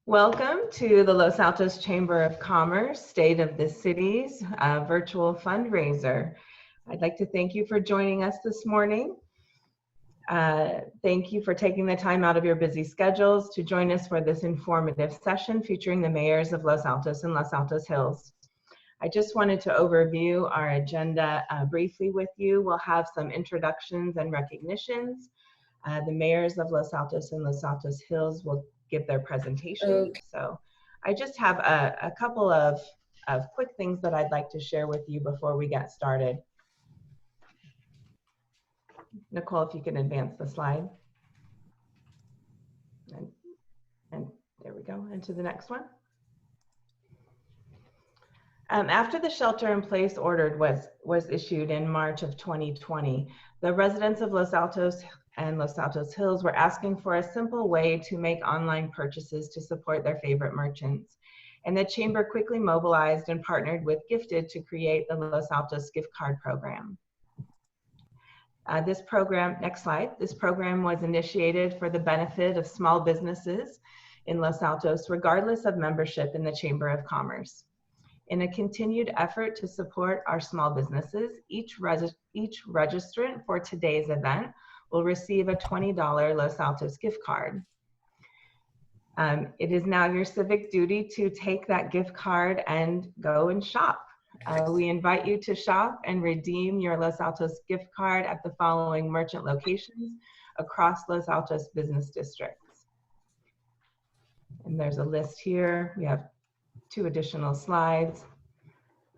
Welcome to the Los Altos Chamber of Commerce State of the Cities virtual fundraiser. I'd like to thank you for joining us this morning. Thank you for taking the time out of your busy schedules to join us for this informative session featuring the mayors of Los Altos and Los Altos Hills. I just wanted to overview our agenda briefly with you. We'll have some introductions and recognitions. The mayors of Los Altos and Los Altos Hills will give their presentation. Okay. So I just have a couple of quick things that I'd like to share with you before we get started. Nicole, if you can advance the slide. And there we go, into the next one. After the shelter-in-place order was issued in March of 2020, the residents of Los Altos and Los Altos Hills were asking for a simple way to make online purchases to support their favorite merchants. And the Chamber quickly mobilized and partnered with Gifted to create the Los Altos gift card program. This program, next slide, this program was initiated for the benefit of small businesses in Los Altos, regardless of membership in the Chamber of Commerce. In a continued effort to support our small businesses, each registrant for today's event will receive a $20 Los Altos gift card. It is now your civic duty to take that gift card and go and shop. We invite you to shop and redeem your Los Altos gift card at the following merchant locations across Los Altos business districts. And there's a list here. We have 2 additional slides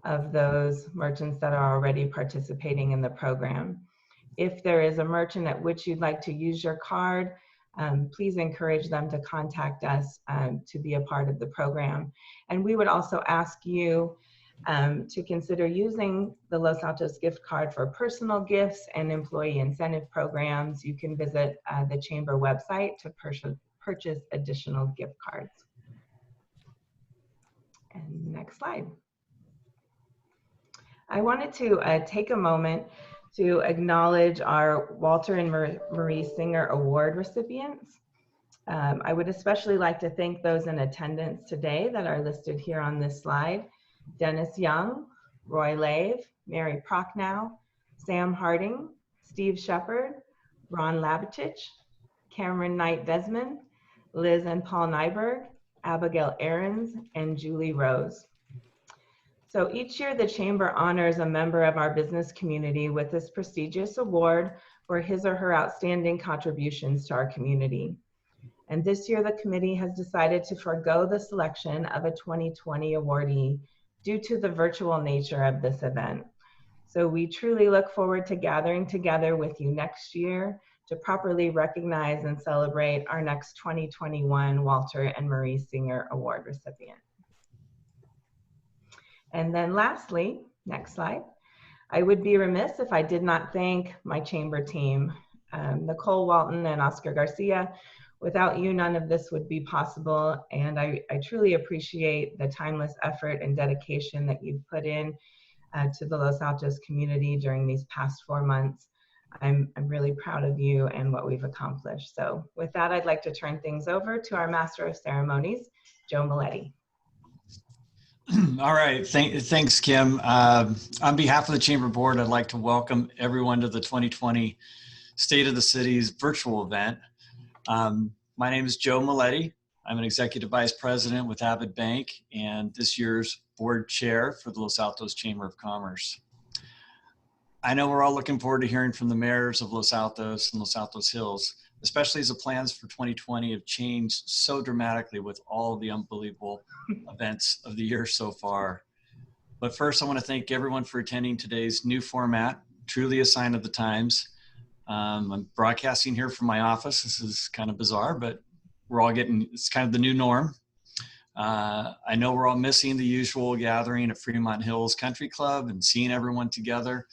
of those merchants that are already participating in the program. If there is a merchant at which you'd like to use your card, please encourage them to contact us to be a part of the program. And we would also ask you to consider using the Los Altos gift card for personal gifts and employee incentive programs. You can visit the Chamber website to purchase additional gift cards. And next slide. I wanted to take a moment to acknowledge our Walter and Marie Singer Award recipients. I would especially like to thank those in attendance today that are listed here on this slide: Dennis Young, Roy Lave, Mary Prochnow, Sam Harding, Steve Shepard, Ron Labitich, Cameron Knight Desmond, Liz and Paul Nyberg, Abigail Ahrens, and Julie Rose. So each year the Chamber honors a member of our business community with this prestigious award for his or her outstanding contributions to our community. And this year the committee has decided to forego the selection of a 2020 awardee due to the virtual nature of this event. So we truly look forward to gathering together with you next year to properly recognize and celebrate our next 2021 Walter and Marie Singer Award recipient. And then lastly, next slide, I would be remiss if I did not thank my Chamber team, Nicole Walton and Oscar Garcia. Without you, none of this would be possible, and I truly appreciate the timeless effort and dedication that you've put in to the Los Altos community during these past 4 months. I'm really proud of you and what we've accomplished. So with that, I'd like to turn things over to our Master of Ceremonies, Joe Maletti. All right, thanks, Kim. On behalf of the Chamber Board, I'd like to welcome everyone to the 2020 State of the Cities virtual event. My name is Joe Maletti. I'm an Executive Vice President with Avid Bank and this year's Board Chair for the Los Altos Chamber of Commerce. I know we're all looking forward to hearing from the mayors of Los Altos and Los Altos Hills, especially as the plans for 2020 have changed so dramatically with all the unbelievable events of the year so far. But first, I want to thank everyone for attending today's new format, truly a sign of the times. I'm broadcasting here from my office. This is kind of bizarre, but we're all it's kind of the new norm. I know we're all missing the usual gathering at Fremont Hills Country Club and seeing everyone together.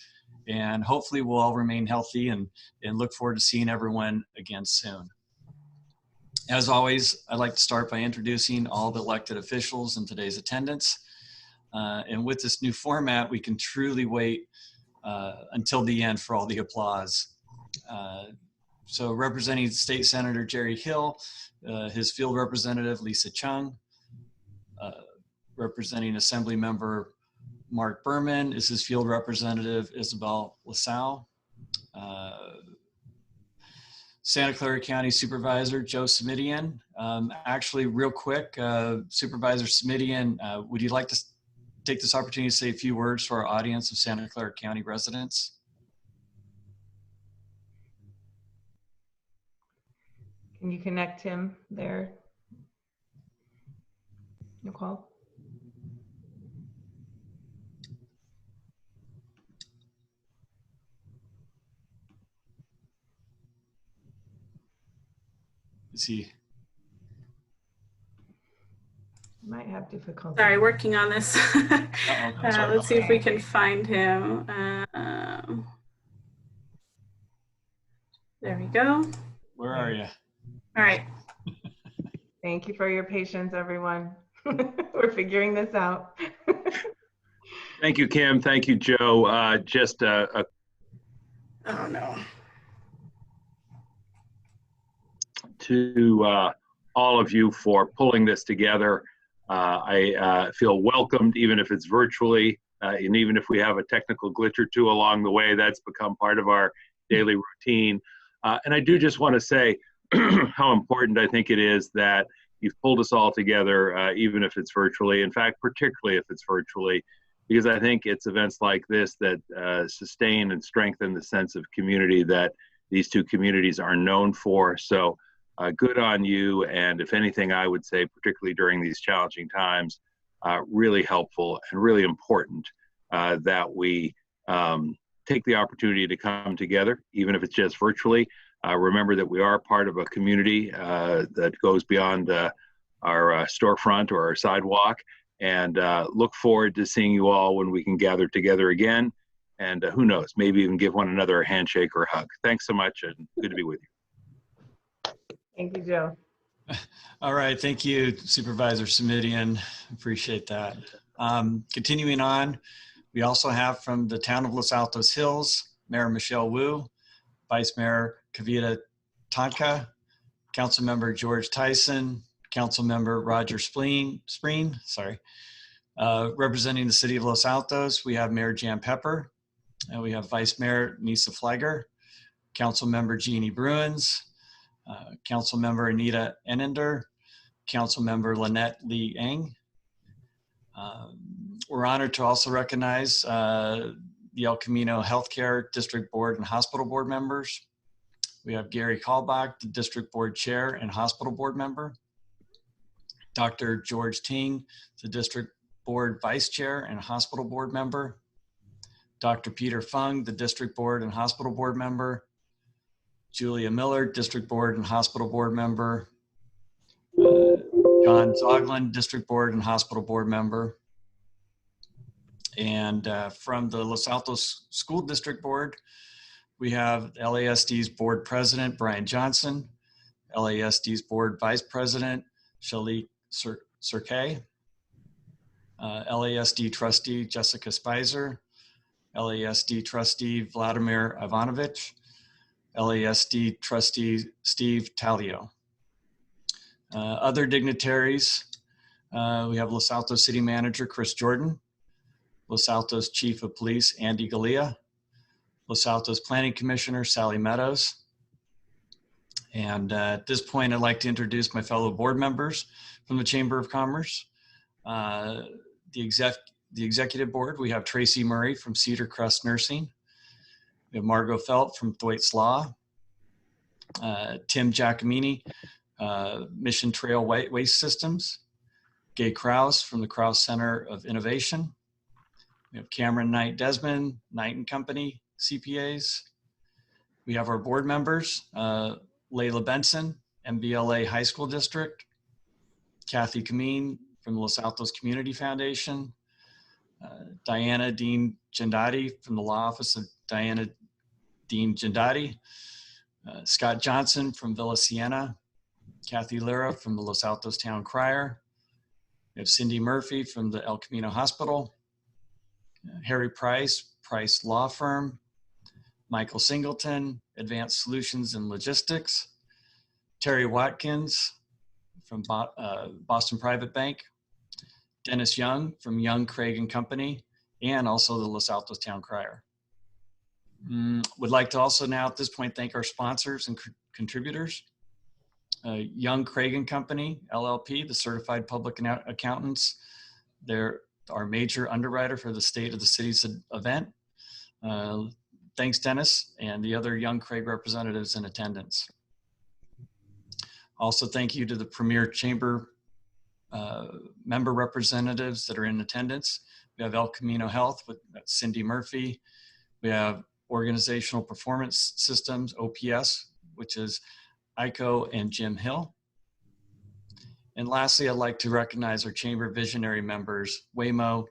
And hopefully we'll all remain healthy and look forward to seeing everyone again soon. As always, I'd like to start by introducing all the elected officials in today's attendance. And with this new format, we can truly wait until the end for all the applause. So representing State Senator Jerry Hill, his field representative, Lisa Chung, representing Assembly Member Mark Berman is his field representative, Isabel LaSalle. Santa Clara County Supervisor Joe Simidian. Actually, real quick, Supervisor Simidian, would you like to take this opportunity to say a few words to our audience of Santa Clara County residents? Can you connect him there, Nicole? Is he? Might have difficulty. Sorry, working on this. Let's see if we Okay. can find him. There we go. Where are you? All right. Thank you for your patience, everyone. We're figuring this out. Thank you, Kim. Thank you, Joe. Oh no. To all of you for pulling this together. I feel welcomed, even if it's virtually, and even if we have a technical glitch or two along the way, that's become part of our daily routine. And I do just want to say how important I think it is that you've pulled us all together, even if it's virtually. In fact, particularly if it's virtually, because I think it's events like this that sustain and strengthen the sense of community that these two communities are known for. So good on you. And if anything, I would say, particularly during these challenging times, really helpful and really important that we take the opportunity to come together, even if it's just virtually. Remember that we are part of a community that goes beyond our storefront or our sidewalk, and look forward to seeing you all when we can gather together again. And who knows, maybe even give one another a handshake or a hug. Thanks so much, and good to be with you. Thank you, Joe. All right, thank you, Supervisor Simidian. Appreciate that. Continuing on, we also have from the town of Los Altos Hills, Mayor Michelle Wu, Vice Mayor Kavita Tonka, Councilmember George Tyson, Councilmember Roger Spreen, representing the city of Los Altos, we have Mayor Jan Pepper, and we have Vice Mayor Nisa Flagger, Councilmember Jeannie Bruins, Councilmember Anita Enender, Councilmember Lynette Lee Eng. We're honored to also recognize the El Camino Healthcare District Board and Hospital Board members. We have Gary Kalbach, the District Board Chair and Hospital Board member. Dr. George Ting, the District Board Vice Chair and Hospital Board member. Dr. Peter Fung, the District Board and Hospital Board member. Julia Miller, District Board and Hospital Board member. John Zoglin, District Board and Hospital Board member. And from the Los Altos School District Board, we have LASD's Board President, Brian Johnson, LASD's Board Vice President, Shalik Surkay, LASD Trustee, Jessica Spicer, LASD Trustee, Vladimir Ivanovich, LASD Trustee, Steve Talio. Other dignitaries, we have Los Altos City Manager, Chris Jordan, Los Altos Chief of Police, Andy Galea, Los Altos Planning Commissioner, Sally Meadows. And at this point, I'd like to introduce my fellow board members from the Chamber of Commerce. The Executive Board, we have Tracy Murray from Cedar Crest Nursing. We have Margot Felt from Thwaites Law. Tim Giacomini, Mission Trail Waste Systems. Gay Krause from the Krause Center of Innovation. We have Cameron Knight Desmond, Knight and Company, CPAs. We have our board members, Layla Benson, MBLA High School District. Kathy Kameen from the Los Altos Community Foundation. Diana Dean Gendati from the Law Office of Diana Dean Gendati. Scott Johnson from Villa Siena. Kathy Lira from the Los Altos Town Crier. We have Cindy Murphy from the El Camino Hospital. Harry Price, Price Law Firm. Michael Singleton, Advanced Solutions and Logistics, Terry Watkins from Boston Private Bank, Dennis Young from Young, Craig and Company, and also the Los Altos Town Crier. Would like to also now at this point thank our sponsors and contributors. Young, Craig and Company, LLP, the Certified Public Accountants. They're our major underwriter for the State of the Cities event. Thanks, Dennis, and the other Young Craig representatives in attendance. Also, thank you to the Premier Chamber member representatives that are in attendance. We have El Camino Health with Cindy Murphy. We have Organizational Performance Systems, OPS, which is Iko and Jim Hill. And lastly, I'd like to recognize our Chamber visionary members, Waymo,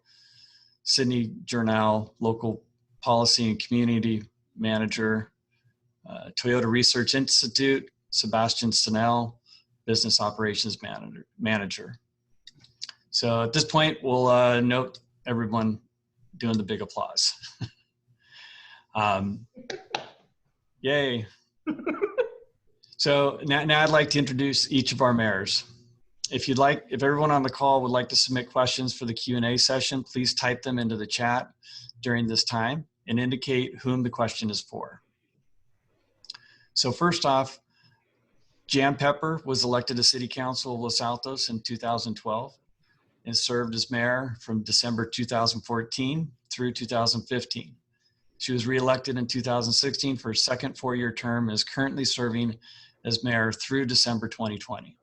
Sydney Journal, Local Policy and Community Manager, Toyota Research Institute, Sebastian Stenell, Business Operations Manager. So at this point, we'll note everyone doing the big applause. Yay. So now I'd like to introduce each of our mayors. If everyone on the call would like to submit questions for the Q&A session, please type them into the chat during this time and indicate whom the question is for. So first off, Jan Pepper was elected to City Council of Los Altos in 2012 and served as mayor from December 2014 through 2015. She was reelected in 2016 for a second four-year term and is currently serving as mayor through December 2020.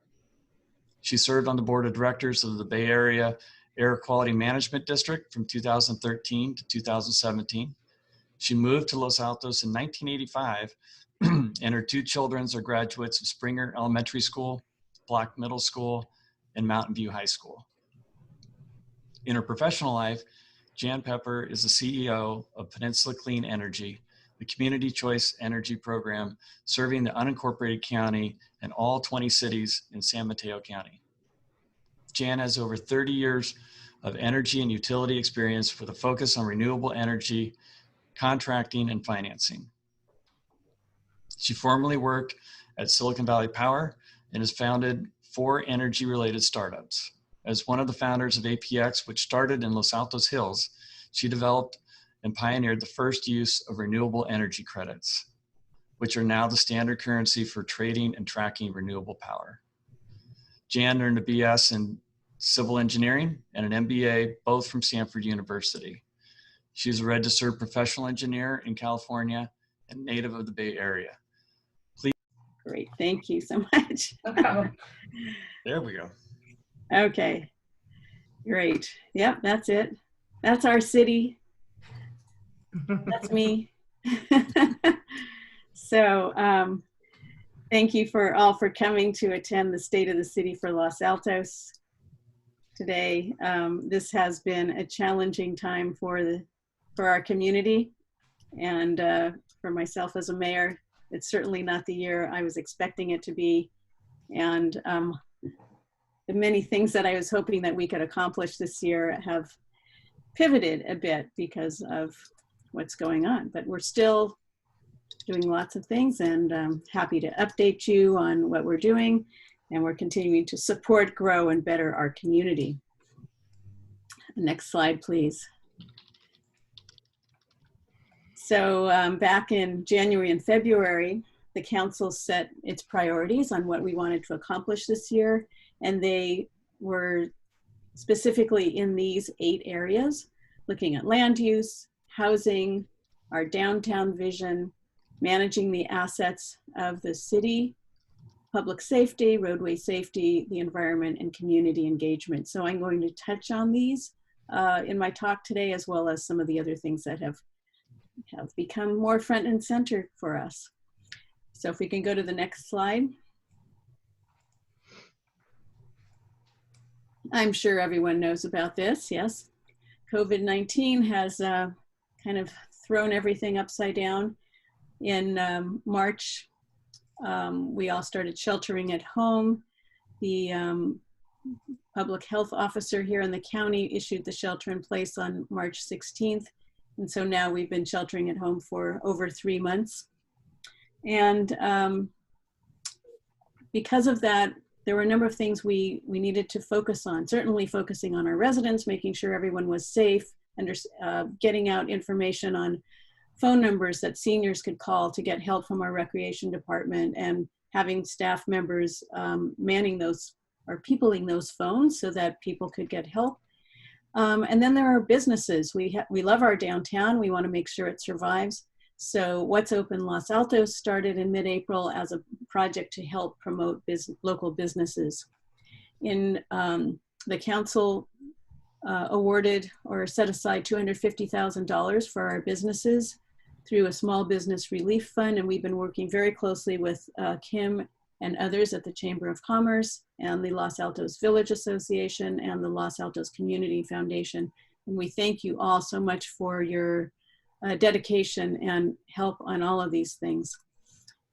She served on the board of directors of the Bay Area Air Quality Management District from 2013 to 2017. She moved to Los Altos in 1985, and her two children are graduates of Springer Elementary School, Black Middle School, and Mountain View High School. In her professional life, Jan Pepper is the CEO of Peninsula Clean Energy, the community choice energy program serving the unincorporated county and all 20 cities in San Mateo County. Jan has over 30 years of energy and utility experience with a focus on renewable energy, contracting, and financing. She formerly worked at Silicon Valley Power and has founded 4 energy-related startups. As one of the founders of APX, which started in Los Altos Hills, she developed and pioneered the first use of renewable energy credits, which are now the standard currency for trading and tracking renewable power. Jan earned a BS in civil engineering and an MBA, both from Stanford University. She's a registered professional engineer in California and native of the Bay Area. Please. Great, thank you so much. There we go. Okay, great. Yep, that's it. That's our city. That's me. So thank you all for coming to attend the State of the City for Los Altos today. This has been a challenging time for our community, and for myself as a mayor, it's certainly not the year I was expecting it to be. And the many things that I was hoping that we could accomplish this year have pivoted a bit because of what's going on, but we're still doing lots of things, and happy to update you on what we're doing, and we're continuing to support, grow, and better our community. Next slide, please. So back in January and February, the council set its priorities on what we wanted to accomplish this year, and they were specifically in these 8 areas, looking at land use, housing, our downtown vision, managing the assets of the city, public safety, roadway safety, the environment, and community engagement. So I'm going to touch on these in my talk today, as well as some of the other things that have become more front and center for us. So if we can go to the next slide. I'm sure everyone knows about this, yes. COVID-19 has kind of thrown everything upside down. In March, we all started sheltering at home. The public health officer here in the county issued the shelter in place on March 16th, And so now we've been sheltering at home for over 3 months. And because of that, there were a number of things we needed to focus on, certainly focusing on our residents, making sure everyone was safe, and getting out information on phone numbers that seniors could call to get help from our recreation department, and having staff members manning those or peopling those phones so that people could get help. And then there are businesses. We love our downtown. We want to make sure it survives. So What's Open Los Altos started in mid-April as a project to help promote local businesses. The council awarded or set aside $250,000 for our businesses through a small business relief fund, and we've been working very closely with Kim and others at the Chamber of Commerce and the Los Altos Village Association and the Los Altos Community Foundation. And we thank you all so much for your dedication and help on all of these things.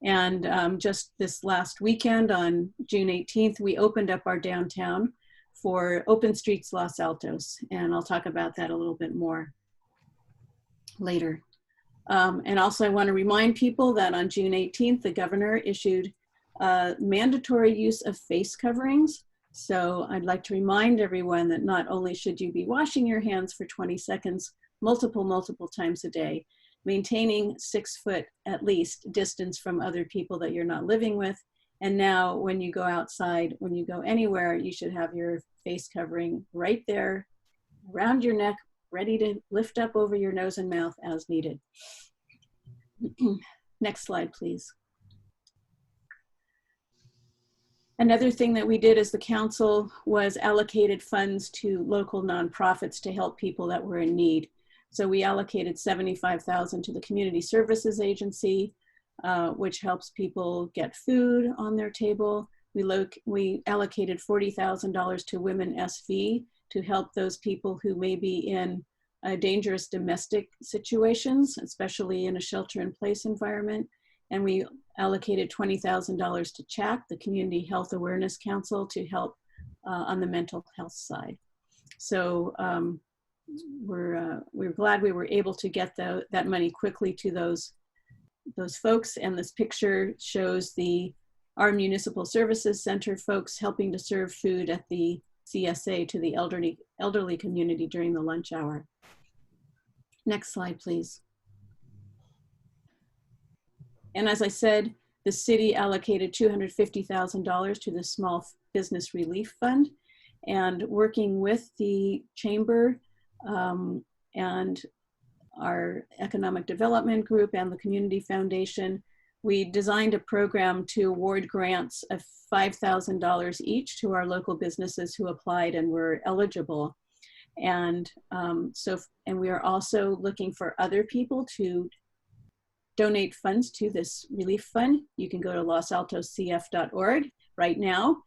And just this last weekend on June 18th, we opened up our downtown for Open Streets Los Altos. And I'll talk about that a little bit more later. And also I want to remind people that on June 18th, the governor issued mandatory use of face coverings. So I'd like to remind everyone that not only should you be washing your hands for 20 seconds, multiple times a day, maintaining 6 foot at least distance from other people that you're not living with. And now when you go outside, when you go anywhere, you should have your face covering right there around your neck, ready to lift up over your nose and mouth as needed. Next slide, please. Another thing that we did as the council was allocated funds to local nonprofits to help people that were in need. So we allocated $75,000 to the Community Services Agency, which helps people get food on their table. We allocated $40,000 to Women SV to help those people who may be in dangerous domestic situations, especially in a shelter-in-place environment. And we allocated $20,000 to CHAC, the Community Health Awareness Council, to help on the mental health side. So we're glad we were able to get that money quickly to those folks. And this picture shows our Municipal Services Center folks helping to serve food at the CSA to the elderly community during the lunch hour. Next slide, please. And as I said, the city allocated $250,000 to the Small Business Relief Fund, and working with the Chamber and our Economic Development Group and the Community Foundation, we designed a program to award grants of $5,000 each to our local businesses who applied and were eligible. And and we are also looking for other people to donate funds to this relief fund. You can go to losaltoscf.org right now.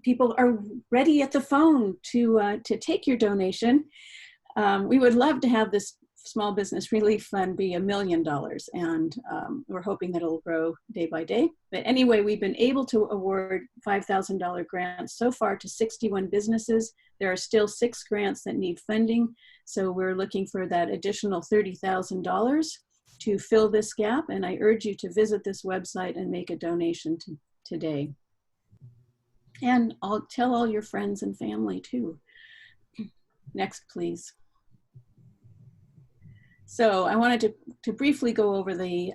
People are ready at the phone to take your donation. We would love to have this Small Business Relief Fund be $1 million, and we're hoping that it'll grow day by day. But anyway, we've been able to award $5,000 grants so far to 61 businesses. There are still 6 grants that need funding, so we're looking for that additional $30,000 to fill this gap, and I urge you to visit this website and make a donation today. And I'll tell all your friends and family too. Next, please. So I wanted to briefly go over the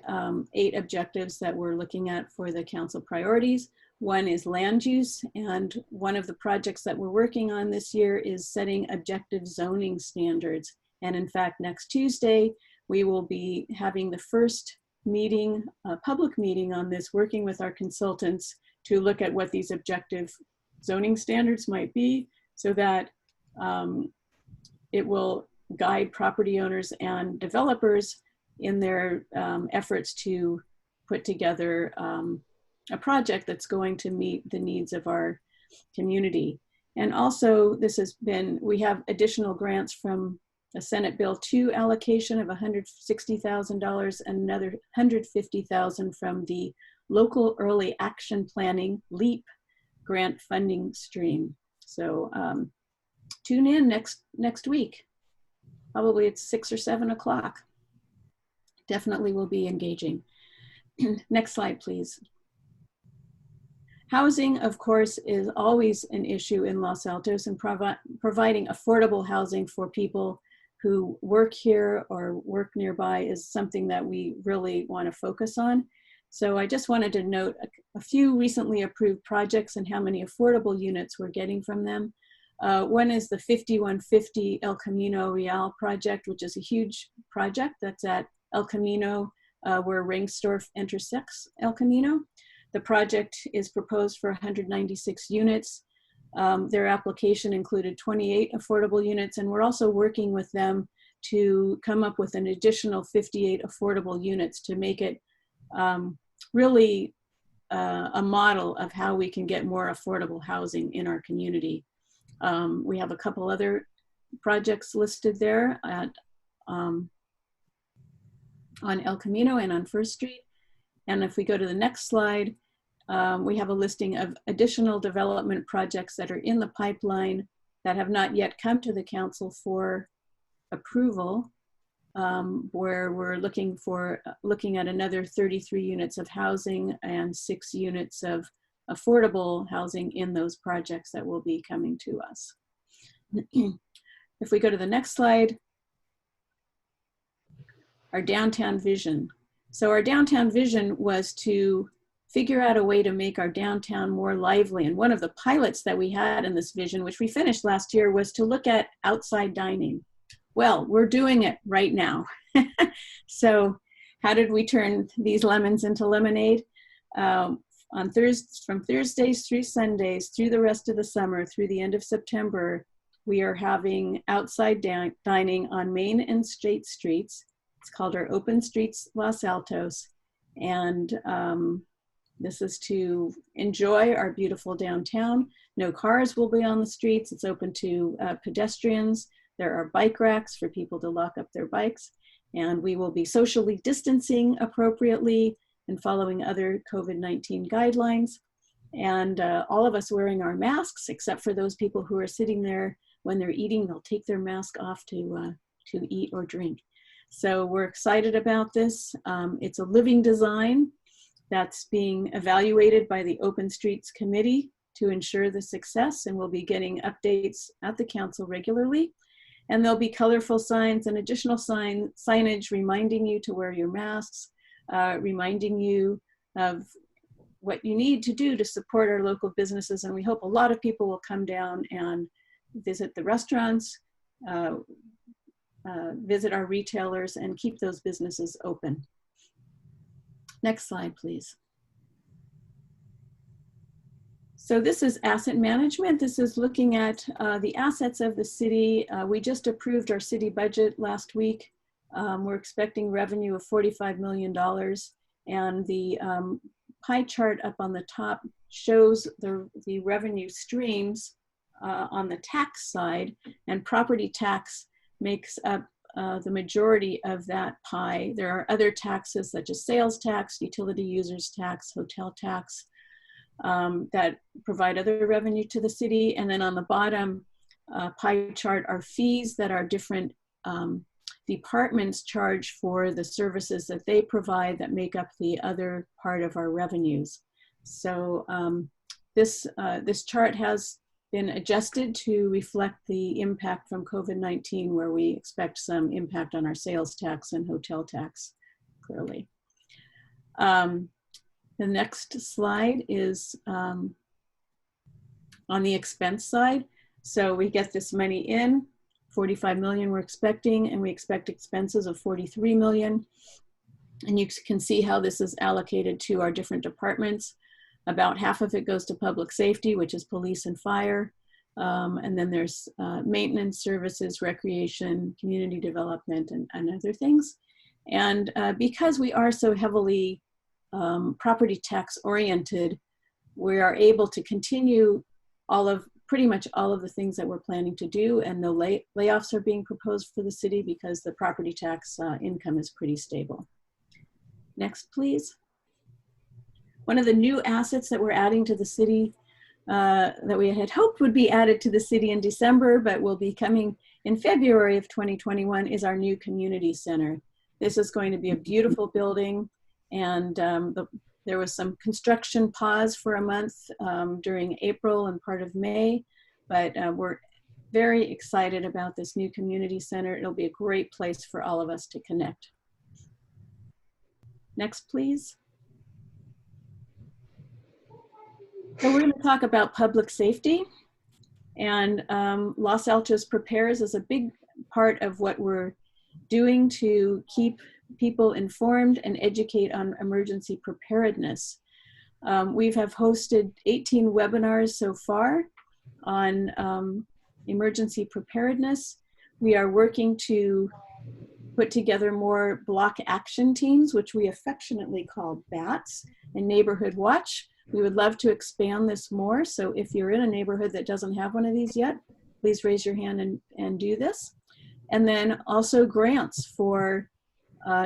8 objectives that we're looking at for the council priorities. One is land use, and one of the projects that we're working on this year is setting objective zoning standards. And in fact, next Tuesday, we will be having the first meeting, public meeting on this, working with our consultants to look at what these objective zoning standards might be, so that it will guide property owners and developers in their efforts to put together a project that's going to meet the needs of our community. And also, we have additional grants from a Senate Bill 2 allocation of $160,000 and another $150,000 from the Local Early Action Planning, LEAP, grant funding stream. So tune in next week. probably it's 6 or 7 o'clock. Definitely will be engaging. Next slide, please. Housing, of course, is always an issue in Los Altos, and providing affordable housing for people who work here or work nearby is something that we really want to focus on. So I just wanted to note a few recently approved projects and how many affordable units we're getting from them. One is the 5150 El Camino Real project, which is a huge project that's at El Camino, where Ringstorf intersects El Camino. The project is proposed for 196 units. Their application included 28 affordable units, and we're also working with them to come up with an additional 58 affordable units to make it really a model of how we can get more affordable housing in our community. We have a couple other projects listed there at, on El Camino and on First Street. And if we go to the next slide, we have a listing of additional development projects that are in the pipeline that have not yet come to the council for approval, where we're looking at another 33 units of housing and 6 units of affordable housing in those projects that will be coming to us. If we go to the next slide, our downtown vision. So our downtown vision was to figure out a way to make our downtown more lively. And one of the pilots that we had in this vision, which we finished last year, was to look at outside dining. Well, we're doing it right now. So how did we turn these lemons into lemonade? From Thursdays through Sundays, through the rest of the summer, through the end of September, we are having outside dining on Main and State Streets. It's called our Open Streets Los Altos. And this is to enjoy our beautiful downtown. No cars will be on the streets. It's open to pedestrians. There are bike racks for people to lock up their bikes. And we will be socially distancing appropriately and following other COVID-19 guidelines. And all of us wearing our masks, except for those people who are sitting there when they're eating, they'll take their mask off to eat or drink. So we're excited about this. It's a living design that's being evaluated by the Open Streets Committee to ensure the success, and we'll be getting updates at the council regularly. And there'll be colorful signs and additional signage reminding you to wear your masks, reminding you of what you need to do to support our local businesses. And we hope a lot of people will come down and visit the restaurants, visit our retailers, and keep those businesses open. Next slide, please. So this is asset management. This is looking at the assets of the city. We just approved our city budget last week. We're expecting revenue of $45 million. And the pie chart up on the top shows the revenue streams on the tax side, and property tax makes up the majority of that pie. There are other taxes such as sales tax, utility users tax, hotel tax, that provide other revenue to the city. And then on the bottom pie chart are fees that our different departments charge for the services that they provide that make up the other part of our revenues. So this chart has been adjusted to reflect the impact from COVID-19, where we expect some impact on our sales tax and hotel tax, clearly. The next slide is on the expense side. So we get this money in, 45 million we're expecting, and we expect expenses of 43 million. And you can see how this is allocated to our different departments. About half of it goes to public safety, which is police and fire. And then there's maintenance services, recreation, community development, and other things. And because we are so heavily property tax oriented, we are able to continue pretty much all of the things that we're planning to do, and no layoffs are being proposed for the city because the property tax income is pretty stable. Next, please. One of the new assets that we're adding to the city that we had hoped would be added to the city in December, but will be coming in February of 2021 is our new community center. This is going to be a beautiful building, and there was some construction pause for a month during April and part of May, but we're very excited about this new community center. It'll be a great place for all of us to connect. Next, please. So we're going to talk about public safety, and Los Altos Prepares is a big part of what we're doing to keep people informed and educate on emergency preparedness. We have hosted 18 webinars so far on emergency preparedness. We are working to put together more block action teams, which we affectionately call BATS, and Neighborhood Watch. We would love to expand this more. So if you're in a neighborhood that doesn't have one of these yet, please raise your hand and do this. And then also grants for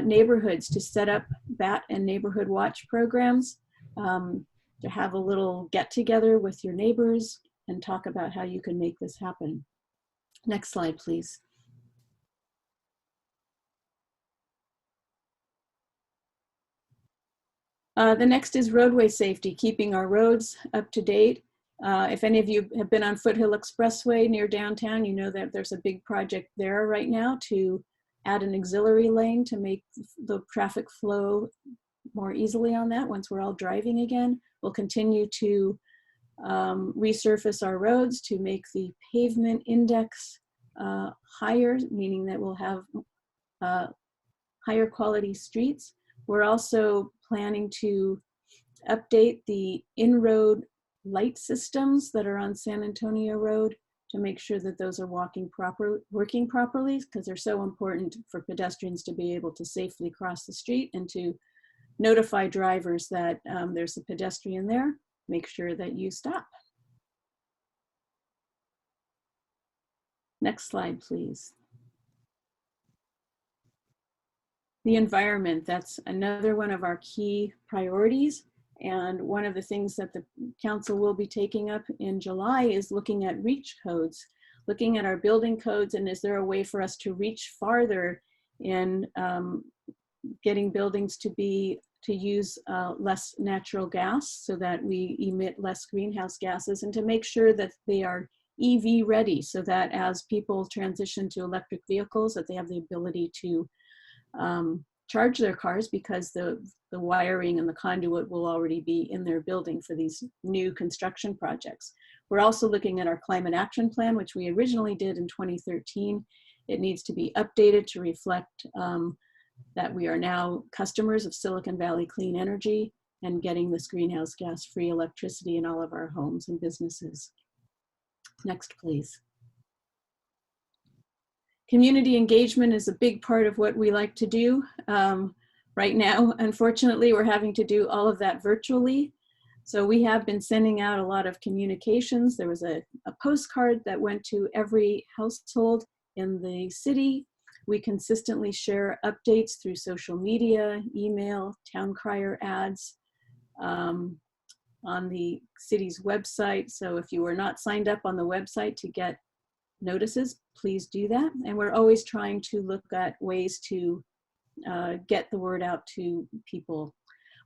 neighborhoods to set up BAT and Neighborhood Watch programs, to have a little get together with your neighbors and talk about how you can make this happen. Next slide, please. The next is roadway safety, keeping our roads up to date. If any of you have been on Foothill Expressway near downtown, you know that there's a big project there right now to add an auxiliary lane to make the traffic flow more easily on that once we're all driving again. We'll continue to resurface our roads to make the pavement index higher, meaning that we'll have higher quality streets. We're also planning to update the in-road light systems that are on San Antonio Road to make sure that those are working properly, because they're so important for pedestrians to be able to safely cross the street and to notify drivers that there's a pedestrian there. Make sure that you stop. Next slide, please. The environment, that's another one of our key priorities. And one of the things that the council will be taking up in July is looking at reach codes, looking at our building codes, and is there a way for us to reach farther in getting buildings to use less natural gas so that we emit less greenhouse gases, and to make sure that they are EV ready so that as people transition to electric vehicles, that they have the ability to charge their cars, because the wiring and the conduit will already be in their building for these new construction projects. We're also looking at our climate action plan, which we originally did in 2013. It needs to be updated to reflect that we are now customers of Silicon Valley Clean Energy and getting this greenhouse gas free electricity in all of our homes and businesses. Next, please. Community engagement is a big part of what we like to do. Right now, unfortunately, we're having to do all of that virtually. So we have been sending out a lot of communications. There was a postcard that went to every household in the city. We consistently share updates through social media, email, town crier ads, on the city's website. So if you are not signed up on the website to get notices, please do that. And we're always trying to look at ways to get the word out to people.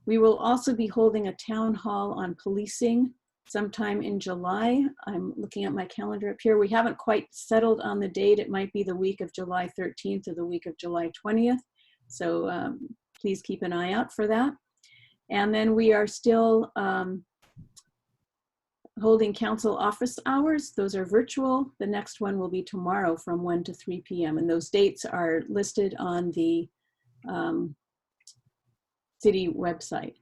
We will also be holding a town hall on policing sometime in July. I'm looking at my calendar up here. We haven't quite settled on the date. It might be the week of July 13th or the week of July 20th. So please keep an eye out for that. And then we are still holding council office hours. Those are virtual. The next one will be tomorrow from 1 to 3 p.m. And those dates are listed on the city website.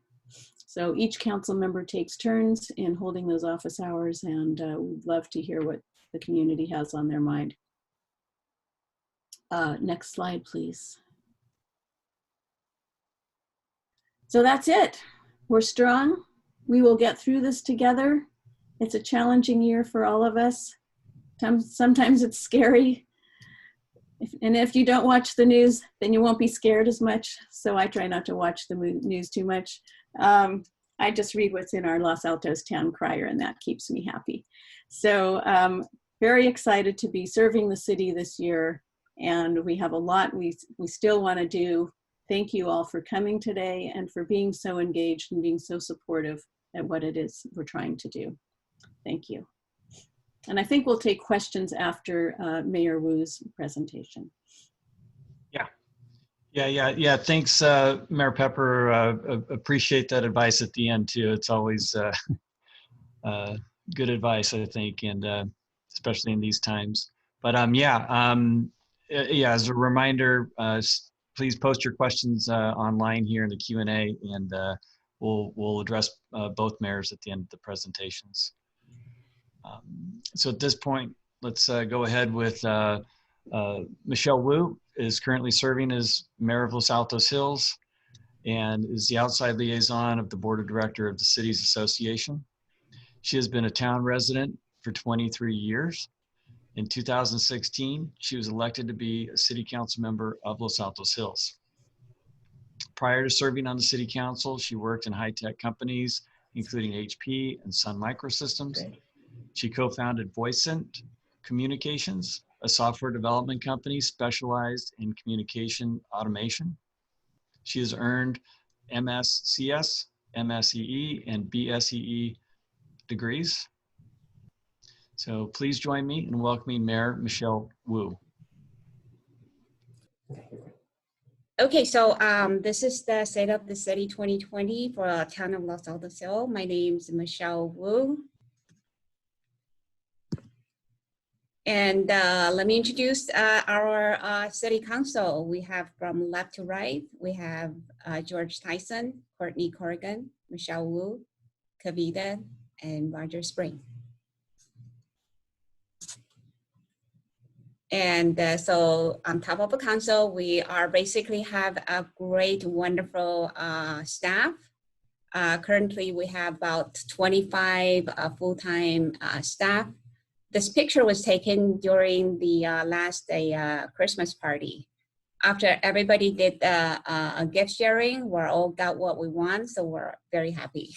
So each council member takes turns in holding those office hours, and we'd love to hear what the community has on their mind. Next slide, please. So that's it. We're strong. We will get through this together. It's a challenging year for all of us. Sometimes it's scary. And if you don't watch the news, then you won't be scared as much. So I try not to watch the news too much. I just read what's in our Los Altos town crier, and that keeps me happy. So very excited to be serving the city this year, and we have a lot we still want to do. Thank you all for coming today and for being so engaged and being so supportive at what it is we're trying to do. Thank you. And I think we'll take questions after Mayor Wu's presentation. Yeah. Thanks, Mayor Pepper. Appreciate that advice at the end too. It's always good advice, I think, and especially in these times. But as a reminder, please post your questions online here in the Q&A, and we'll address both mayors at the end of the presentations. So at this point, let's go ahead with Michelle Wu is currently serving as Mayor of Los Altos Hills and is the outside liaison of the Board of Directors of the Cities Association. She has been a town resident for 23 years. In 2016, she was elected to be a city council member of Los Altos Hills. Prior to serving on the city council, she worked in high-tech companies, including HP and Sun Microsystems. She co-founded Voicent Communications, a software development company specialized in communication automation. She has earned MSCS, MSEE, and BSEE degrees. So please join me in welcoming Mayor Michelle Wu. Okay, so this is the State of the City 2020 for Town of Los Altos Hills. My name is Michelle Wu. And let me introduce our city council. We have from left to right, we have George Tyson, Courtney Corrigan, Michelle Wu, Kavita, and Roger Spring. And so on top of the council, we are basically have a great, wonderful staff. Currently, we have about 25 full-time staff. This picture was taken during the last day Christmas party. After everybody did a gift sharing, we're all got what we want, so we're very happy.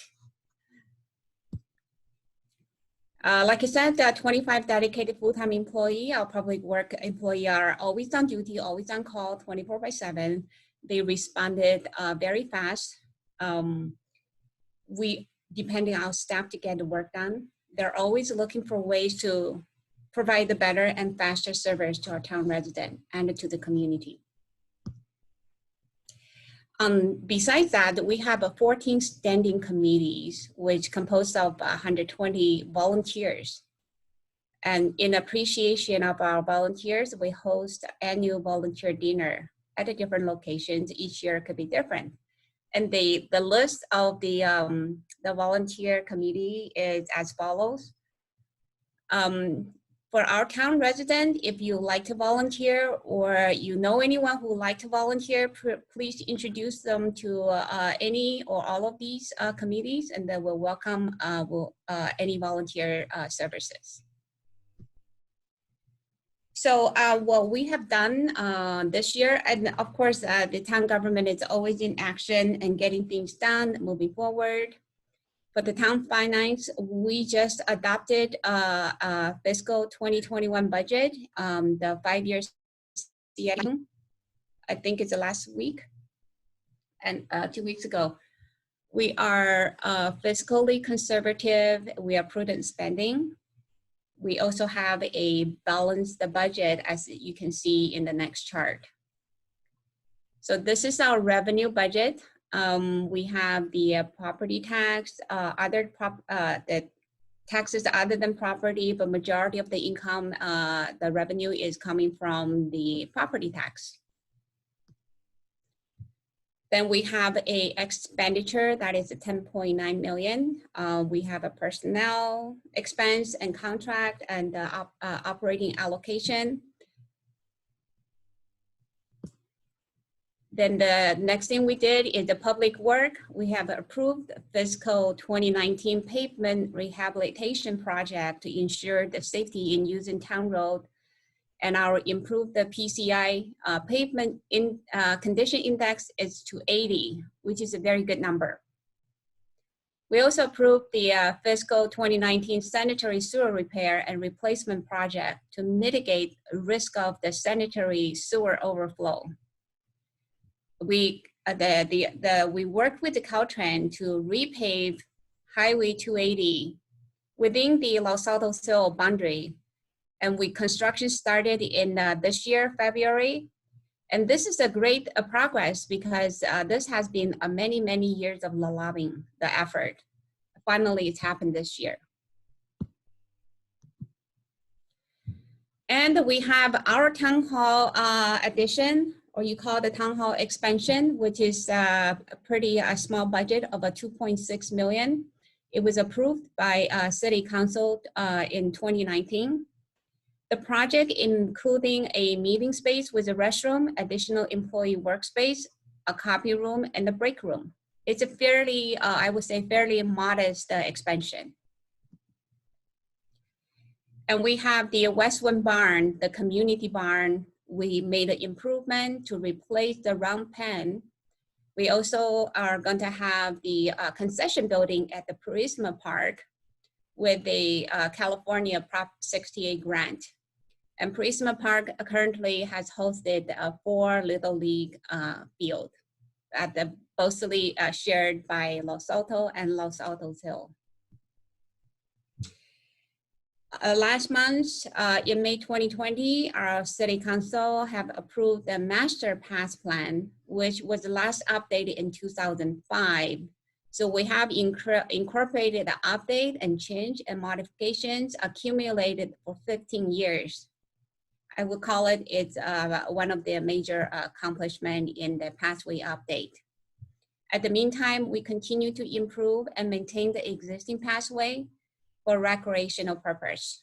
Like I said, 25 dedicated full-time employee. Our public work employee are always on duty, always on call, 24/7. They responded very fast. We depending on our staff to get the work done. They're always looking for ways to provide the better and faster service to our town resident and to the community. Besides that, we have 14 standing committees, which compose of 120 volunteers. And in appreciation of our volunteers, we host annual volunteer dinner at the different locations. Each year could be different. And the list of the volunteer committee is as follows. For our town resident, if you like to volunteer or you know anyone who would like to volunteer, please introduce them to any or all of these committees, and then we'll welcome any volunteer services. So what we have done this year, and of course, the town government is always in action and getting things done, moving forward. For the town finance, we just adopted a fiscal 2021 budget, the 5-year CIP. I think it's the last week and 2 weeks ago. We are fiscally conservative. We are prudent spending. We also have a balanced budget, as you can see in the next chart. So this is our revenue budget. We have the property tax, the taxes other than property, but majority of the income, the revenue is coming from the property tax. Then we have a expenditure that is 10.9 million. We have a personnel expense and contract and operating allocation. Then the next thing we did is the public work. We have approved fiscal 2019 pavement rehabilitation project to ensure the safety in using town road, and our improved the PCI pavement condition index is to 80, which is a very good number. We also approved the fiscal 2019 sanitary sewer repair and replacement project to mitigate risk of the sanitary sewer overflow. We worked with the Caltrans to repave Highway 280 within the Los Altos Hill boundary, and construction started in this year, February. And this is a great progress because this has been many, many years of lobbying the effort. Finally, it's happened this year. And we have our town hall addition, or you call the town hall expansion, which is a pretty small budget of a 2.6 million. It was approved by City Council in 2019. The project including a meeting space with a restroom, additional employee workspace, a copy room, and a break room. It's a fairly, I would say, fairly modest expansion. And we have the West Wind Barn, the community barn. We made an improvement to replace the round pen. We also are going to have the concession building at the Prisma Park with the California Prop 68 grant. And Prisma Park currently has hosted 4 Little League field at the mostly shared by Los Altos and Los Altos Hill. Last month, in May 2020, our City Council have approved the Master Pass Plan, which was last updated in 2005. So we have incorporated the update and change and modifications accumulated for 15 years. I would call it's one of the major accomplishments in the pathway update. At the meantime, we continue to improve and maintain the existing pathway for recreational purpose.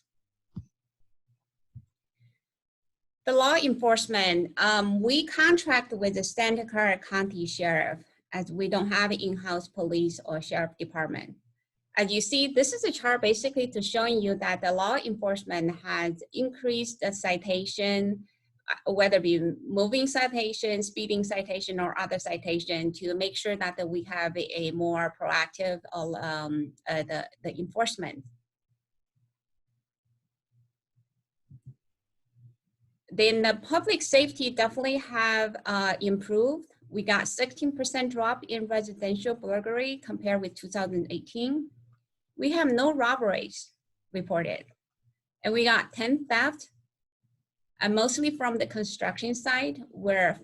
The law enforcement, we contract with the Santa Clara County Sheriff as we don't have in-house police or sheriff department. As you see, this is a chart basically to showing you that the law enforcement has increased the citation, whether it be moving citation, speeding citation, or other citation, to make sure that we have a more proactive the enforcement. Then the public safety definitely have improved. We got 16% drop in residential burglary compared with 2018. We have no robberies reported. And we got 10 theft, and mostly from the construction site where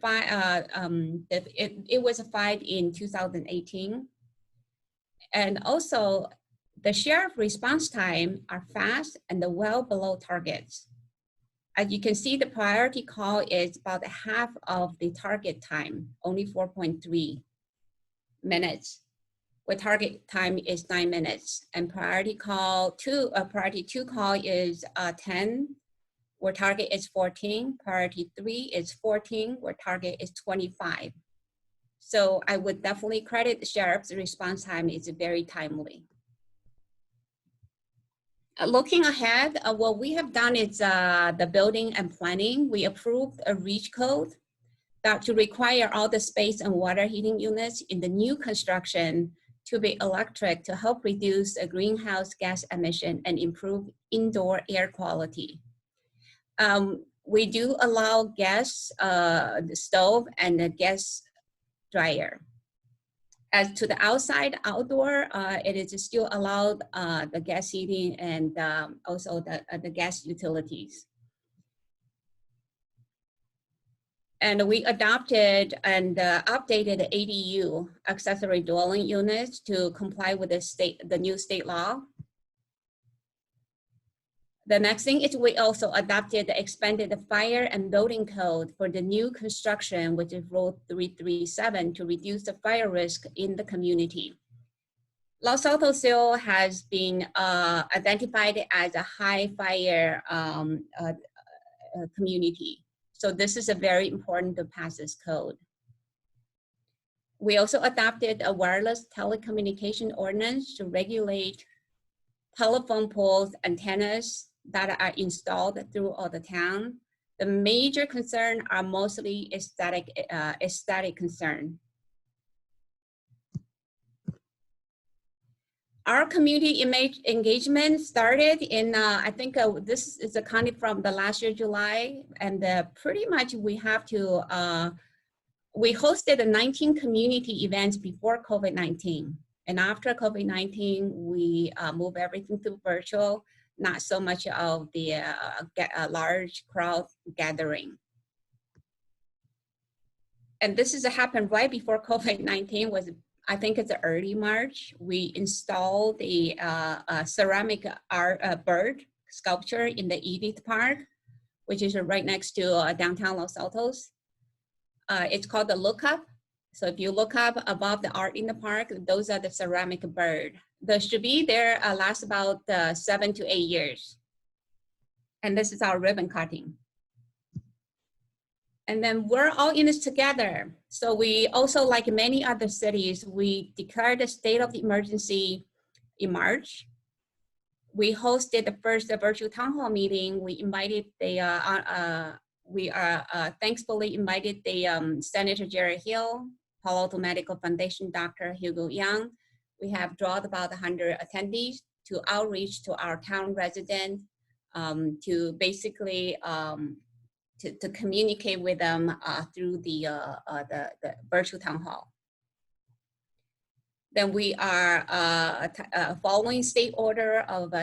it was a fight in 2018. And also the sheriff response time are fast and well below targets. As you can see, the priority call is about half of the target time, only 4.3 minutes. Where target time is 9 minutes, and priority two call is 10, where target is 14. Priority 3 is 14, where target is 25. So I would definitely credit the sheriff's response time is very timely. Looking ahead, what we have done is the building and planning. We approved a REACH code that to require all the space and water heating units in the new construction to be electric to help reduce the greenhouse gas emission and improve indoor air quality. We do allow gas, the stove and the gas dryer. As to the outdoor, it is still allowed the gas heating and also the gas utilities. And we adopted and updated the ADU, accessory dwelling units, to comply with the new state law. The next thing is we also adopted the expanded fire and building code for the new construction, which is Rule 337, to reduce the fire risk in the community. Los Altos Hill has been identified as a high fire community. So this is a very important to pass this code. We also adopted a wireless telecommunication ordinance to regulate telephone poles, antennas that are installed throughout the town. The major concern are mostly aesthetic concern. Our community image engagement started in, I think this is accounted from the last year, July, and pretty much we have to, we hosted 19 community events before COVID-19. And after COVID-19, we moved everything to virtual, not so much of the large crowd gathering. And this is happened right before COVID-19 was, I think it's early March. We installed a ceramic art bird sculpture in the Edith Park, which is right next to downtown Los Altos. It's called the Look Up. So if you look up above the art in the park, those are the ceramic bird. The should be there lasts about 7 to 8 years. And this is our ribbon cutting. And then we're all in this together. So we also, like many other cities, we declared a state of emergency in March. We hosted the first virtual town hall meeting. We invited the, thankfully invited the Senator Jerry Hill, Palo Alto Medical Foundation, Dr. Hugo Young. We have drawn about 100 attendees to outreach to our town residents to basically to communicate with them through the virtual town hall. Then we are following state order of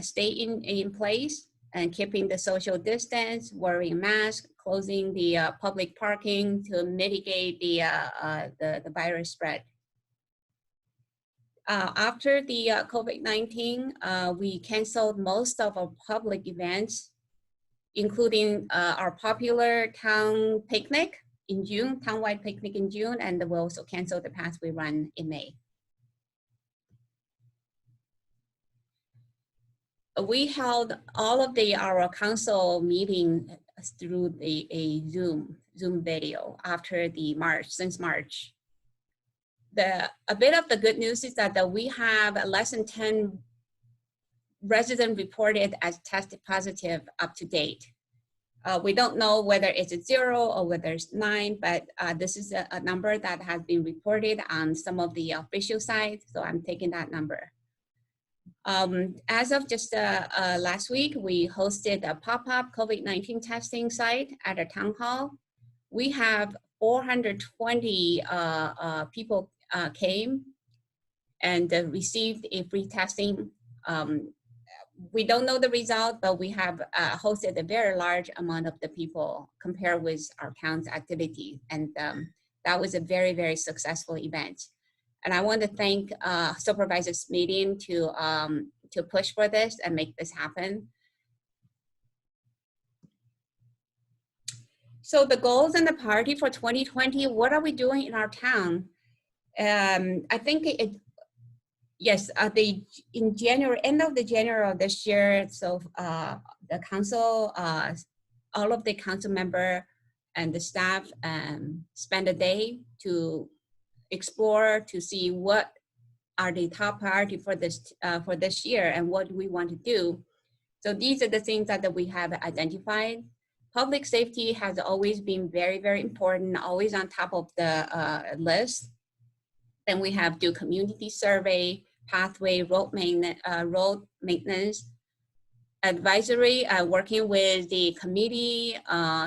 stay in place and keeping the social distance, wearing masks, closing the public parking to mitigate the virus spread. After the COVID-19, we canceled most of our public events, including our popular town picnic in June, townwide picnic in June, and we also canceled the Pathway Run in May. We held all of our council meeting through a Zoom video after the since March. A bit of the good news is that we have less than 10 residents reported as tested positive up to date. We don't know whether it's a 0 or whether it's 9, but this is a number that has been reported on some of the official sites, so I'm taking that number. As of just last week, we hosted a pop-up COVID-19 testing site at a town hall. We have 420 people came and received a free testing. We don't know the result, but we have hosted a very large amount of the people compared with our town's activity. And that was a very, very successful event. And I want to thank Supervisors Meeting to push for this and make this happen. So the goals and the priority for 2020, what are we doing in our town? I think yes, in January, end of the January of this year, so the council, all of the council member and the staff spend a day to explore, to see what are the top priority for this year and what we want to do. So these are the things that we have identified. Public safety has always been very, very important, always on top of the list. Then we have do community survey, pathway, road maintenance, advisory, working with the committee,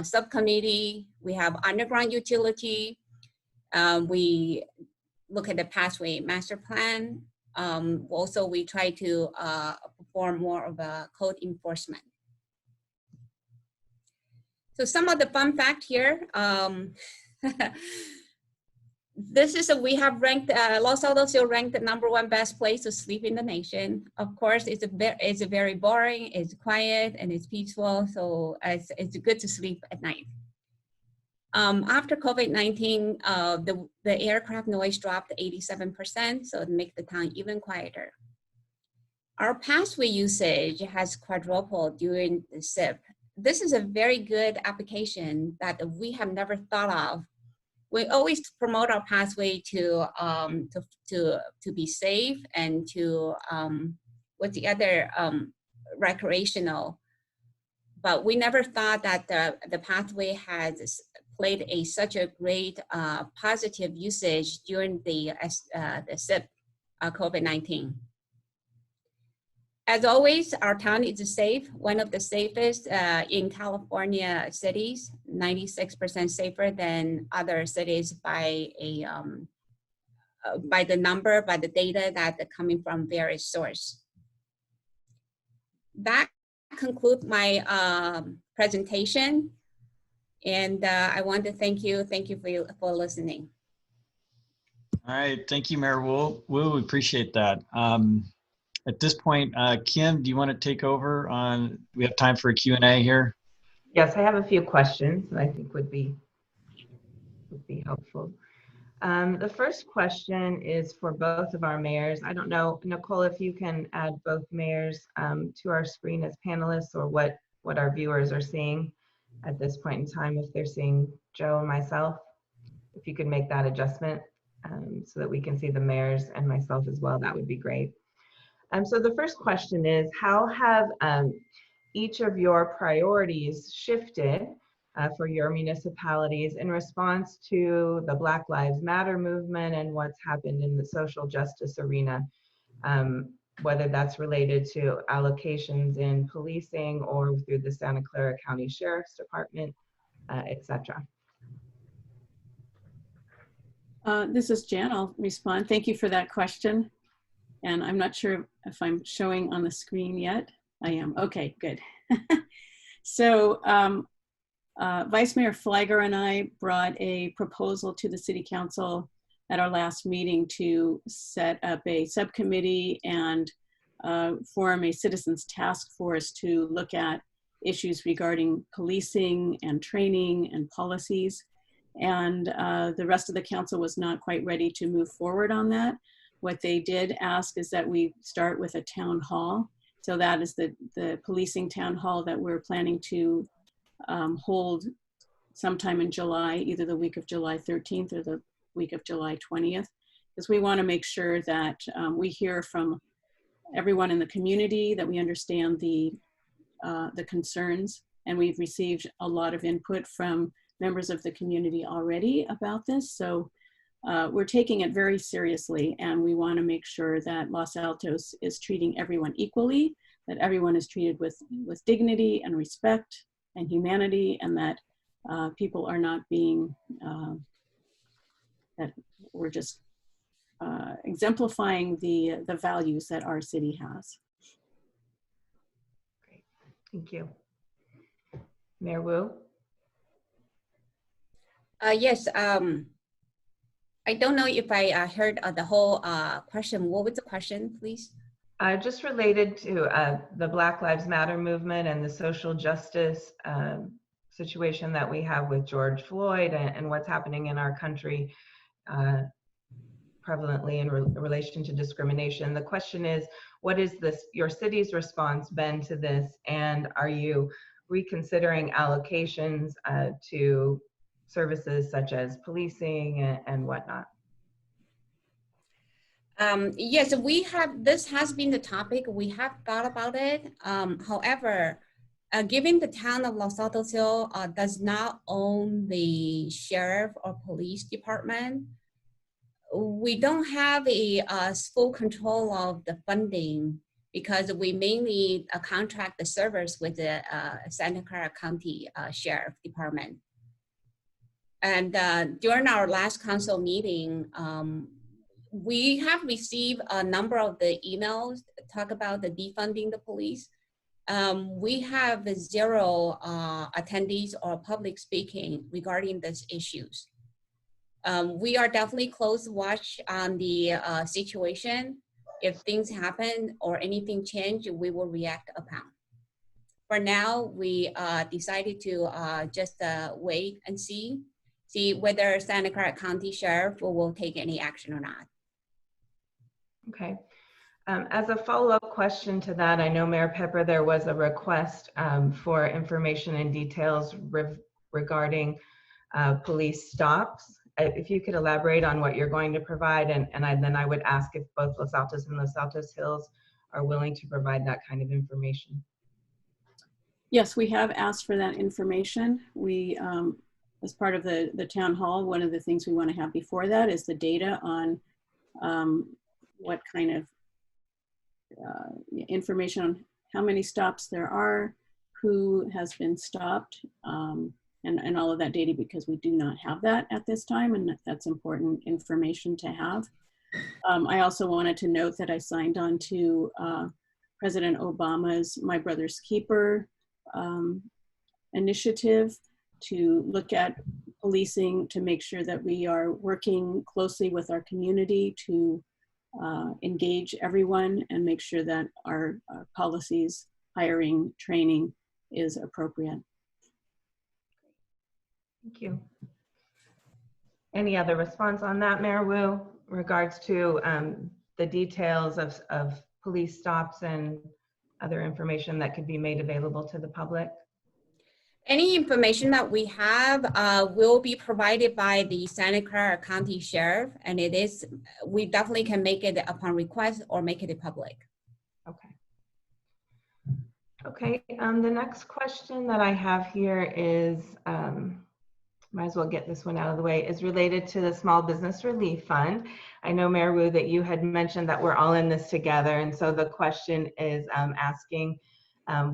subcommittee. We have underground utility. We look at the pathway master plan. Also, we try to perform more of a code enforcement. So some of the fun fact here. This is we have ranked Los Altos still ranked the #1 best place to sleep in the nation. Of course, it's very boring, it's quiet, and it's peaceful. So it's good to sleep at night. After COVID-19, the aircraft noise dropped 87%, so it makes the town even quieter. Our pathway usage has quadrupled during the SIP. This is a very good application that we have never thought of. We always promote our pathway to be safe and to what's the other recreational, but we never thought that the pathway has played such a great positive usage during the SIP COVID-19. As always, our town is safe, one of the safest in California cities, 96% safer than other cities by by the number, by the data that are coming from various sources. That concludes my presentation, and I want to thank you for listening. All right, thank you, Mayor Wu. We appreciate that. At this point, Kim, do you want to take over on, we have time for a Q&A here? Yes, I have a few questions that I think would be helpful. The first question is for both of our mayors. I don't know, Nicole, if you can add both mayors to our screen as panelists, or what our viewers are seeing at this point in time, if they're seeing Joe and myself. If you could make that adjustment so that we can see the mayors and myself as well, that would be great. So the first question is, how have each of your priorities shifted for your municipalities in response to the Black Lives Matter movement and what's happened in the social justice arena, whether that's related to allocations in policing or through the Santa Clara County Sheriff's Department, etc. This is Jan. I'll respond. Thank you for that question. And I'm not sure if I'm showing on the screen yet. I am. Okay, good. So Vice Mayor Flagger and I brought a proposal to the City Council at our last meeting to set up a subcommittee and form a citizens task force to look at issues regarding policing and training and policies. And the rest of the council was not quite ready to move forward on that. What they did ask is that we start with a town hall. So that is the policing town hall that we're planning to hold sometime in July, either the week of July 13th or the week of July 20th, because we want to make sure that we hear from everyone in the community, that we understand the concerns. And we've received a lot of input from members of the community already about this. So we're taking it very seriously, and we want to make sure that Los Altos is treating everyone equally, that everyone is treated with dignity and respect and humanity, and that people are not being, that we're just exemplifying the values that our city has. Great, thank you. Mayor Wu? Yes, I don't know if I heard the whole question. What was the question, please? Just related to the Black Lives Matter movement and the social justice situation that we have with George Floyd and what's happening in our country prevalently in relation to discrimination. The question is, what is your city's response been to this, and are you reconsidering allocations to services such as policing and whatnot? Yes, this has been the topic. We have thought about it. However, given the town of Los Altos does not own the sheriff or police department, we don't have a full control of the funding, because we mainly contract the servers with the Santa Clara County Sheriff Department. And during our last council meeting, we have received a number of the emails that talk about the defunding the police. We have 0 attendees or public speaking regarding these issues. We are definitely close watch on the situation. If things happen or anything change, we will react upon. For now, we decided to just wait and see whether Santa Clara County Sheriff will take any action or not. Okay. As a follow-up question to that, I know Mayor Pepper, there was a request for information and details regarding police stops. If you could elaborate on what you're going to provide, and then I would ask if both Los Altos and Los Altos Hills are willing to provide that kind of information. Yes, we have asked for that information. We, as part of the town hall, one of the things we want to have before that is the data on what kind of information on how many stops there are, who has been stopped, and all of that data, because we do not have that at this time, and that's important information to have. I also wanted to note that I signed on to President Obama's My Brother's Keeper initiative to look at policing, to make sure that we are working closely with our community to engage everyone and make sure that our policies, hiring, training is appropriate. Thank you. Any other response on that, Mayor Wu, in regards to the details of police stops and other information that could be made available to the public? Any information that we have will be provided by the Santa Clara County Sheriff, and we definitely can make it upon request or make it public. Okay. Okay, the next question that I have here is, might as well get this one out of the way, is related to the Small Business Relief Fund. I know, Mayor Wu, that you had mentioned that we're all in this together, and so the question is asking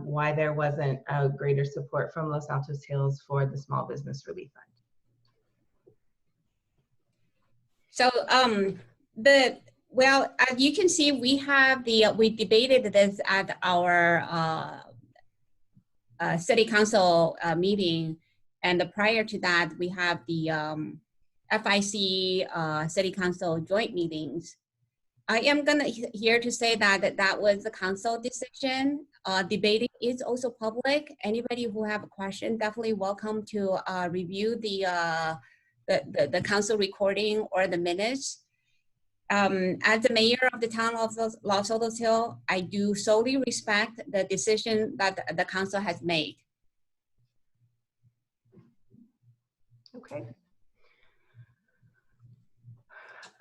why there wasn't a greater support from Los Altos Hills for the Small Business Relief Fund. So well, as you can see, we debated this at our city council meeting, and prior to that, we have the FIC city council joint meetings. I am here to say that that was the council decision. Debating is also public. Anybody who have a question, definitely welcome to review the council recording or the minutes. As the mayor of the town of Los Altos Hills, I do solely respect the decision that the council has made. Okay.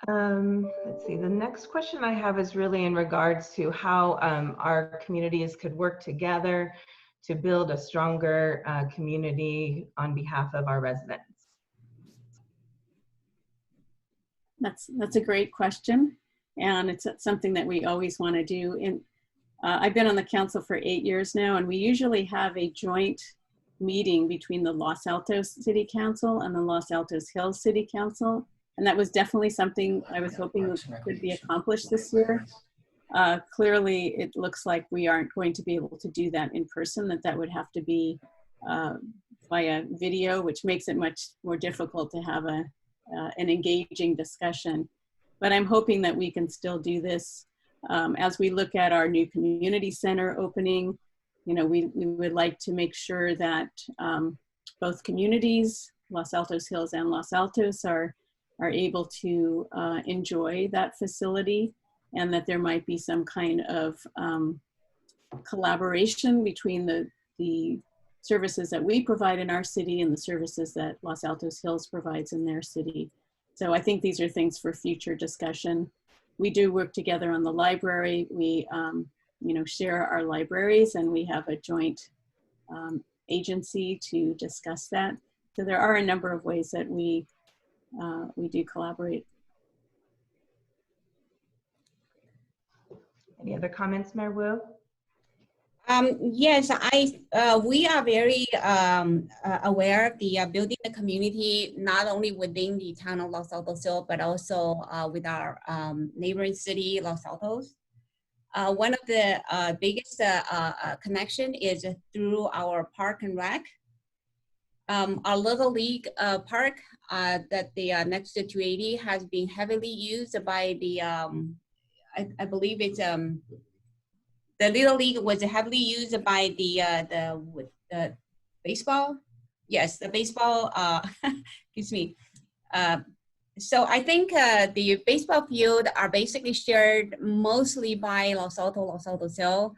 Let's see, the next question I have is really in regards to how our communities could work together to build a stronger community on behalf of our residents. That's a great question, and it's something that we always want to do. And I've been on the council for 8 years now, and we usually have a joint meeting between the Los Altos City Council and the Los Altos Hills City Council. And that was definitely something I was hoping could be accomplished this year. Clearly, it looks like we aren't going to be able to do that in person, that would have to be via video, which makes it much more difficult to have an engaging discussion. But I'm hoping that we can still do this. As we look at our new community center opening, we would like to make sure that both communities, Los Altos Hills and Los Altos, are able to enjoy that facility, and that there might be some kind of collaboration between the services that we provide in our city and the services that Los Altos Hills provides in their city. So I think these are things for future discussion. We do work together on the library. We share our libraries, and we have a joint agency to discuss that. So there are a number of ways that we do collaborate. Any other comments, Mayor Wu? Yes, we are very aware of the building the community, not only within the town of Los Altos Hills, but also with our neighboring city, Los Altos. One of the biggest connection is through our park and rec. Our Little League park that the next to 280 has been heavily used by the, I believe it's, the Little League was heavily used by the baseball. Yes, the baseball, excuse me. So I think the baseball field are basically shared mostly by Los Altos Hills.